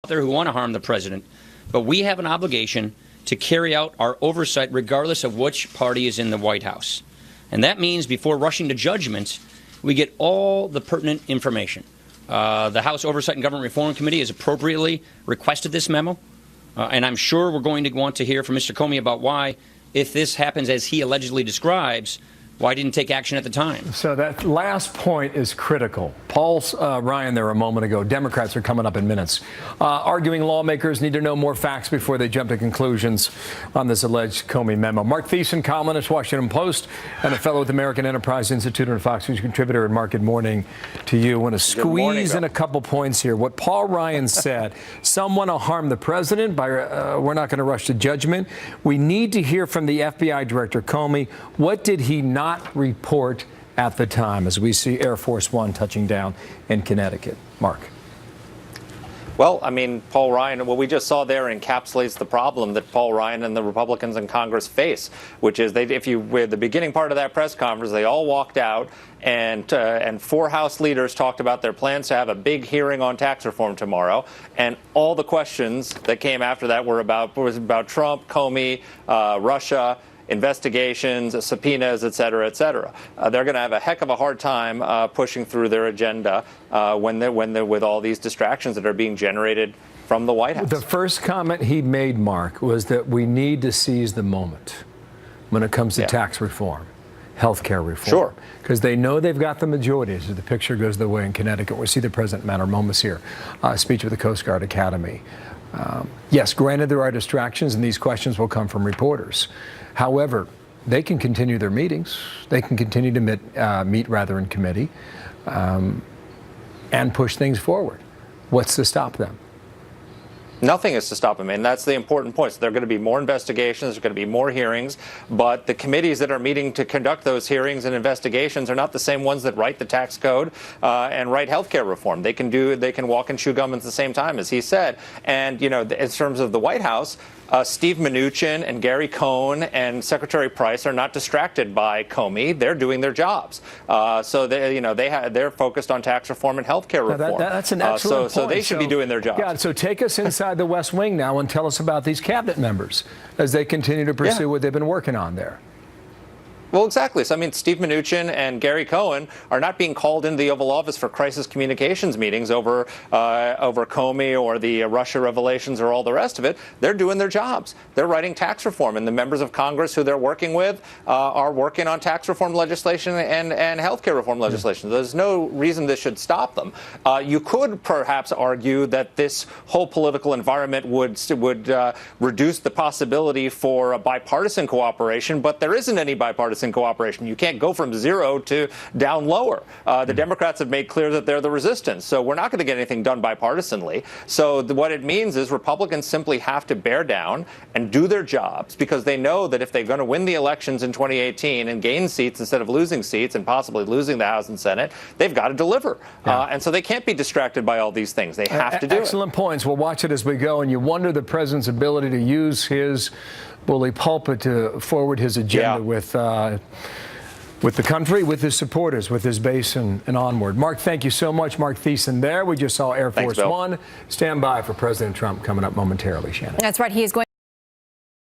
there who want to harm the president, but we have an obligation to carry out our oversight regardless of which party is in the White House. And that means before rushing to judgment, we get all the pertinent information. The House Oversight and Government Reform Committee has appropriately requested this memo, and I'm sure we're going to want to hear from Mr. Comey about why, if this happens as he allegedly describes, why didn't take action at the time. So that last point is critical. Paul Ryan there a moment ago. Democrats are coming up in minutes, arguing lawmakers need to know more facts before they jump to conclusions on this alleged Comey memo. Marc Thiessen, columnist, Washington Post, and a fellow with American Enterprise Institute and a Fox News contributor. And Marc, good morning to you. I want to squeeze in a couple points here. What Paul Ryan said, some want to harm the president by we're not going to rush to judgment. We need to hear from the FBI Director Comey. What did he not report at the time as we see Air Force One touching down in Connecticut? Marc. Well, I mean, Paul Ryan, what we just saw there encapsulates the problem that Paul Ryan and the Republicans in Congress face, which is with the beginning part of that press conference, they all walked out and four House leaders talked about their plans to have a big hearing on tax reform tomorrow. And all the questions that came after that were about Trump, Comey, Russia, investigations, subpoenas, et cetera, et cetera. They're going to have a heck of a hard time pushing through their agenda when they're with all these distractions that are being generated from the White House. The first comment he made, Marc, was that we need to seize the moment when it comes to tax reform, health care reform. Sure. Because they know they've got the majority as the picture goes their way in Connecticut. We see the President Matter moments here. Speech with the Coast Guard Academy. Yes, granted, there are distractions, and these questions will come from reporters. However, they can continue their meetings. They can continue to meet in committee and push things forward. What's to stop them? Nothing is to stop them, and that's the important point. So there are going to be more investigations, there's going to be more hearings, but the committees that are meeting to conduct those hearings and investigations are not the same ones that write the tax code and write healthcare reform. They can walk and chew gum at the same time, as he said. And in terms of the White House, Steve Mnuchin and Gary Cohn and Secretary Price are not distracted by Comey. They're doing their jobs. So they're focused on tax reform and healthcare reform. That's an excellent point. So they should be doing their jobs. Yeah, so take us inside the West Wing now and tell us about these cabinet members as they continue to pursue what they've been working on there. Well, exactly. So, I mean, Steve Mnuchin and Gary Cohn are not being called into the Oval Office for crisis communications meetings over Comey or the Russia revelations or all the rest of it. They're doing their jobs. They're writing tax reform, and the members of Congress who they're working with are working on tax reform legislation and health care reform legislation. There's no reason this should stop them. You could perhaps argue that this whole political environment would reduce the possibility for a bipartisan cooperation, but there isn't any bipartisan cooperation. You can't go from zero to down lower. The Democrats have made clear that they're the resistance, so we're not going to get anything done bipartisanly. So what it means is Republicans simply have to bear down and do their jobs, because they know that if they're going to win the elections in 2018 and gain seats instead of losing seats and possibly losing the House and Senate, they've got to deliver. And so they can't be distracted by all these things. They have to do it. Excellent points. We'll watch it as we go, and you wonder the president's ability to use his bully pulpit to forward his agenda with the country, with his supporters, with his base, and onward. Marc, thank you so much. Marc Thiessen there. We just saw Air Force One. Stand by for President Trump coming up momentarily, Shannon. That's right. He is going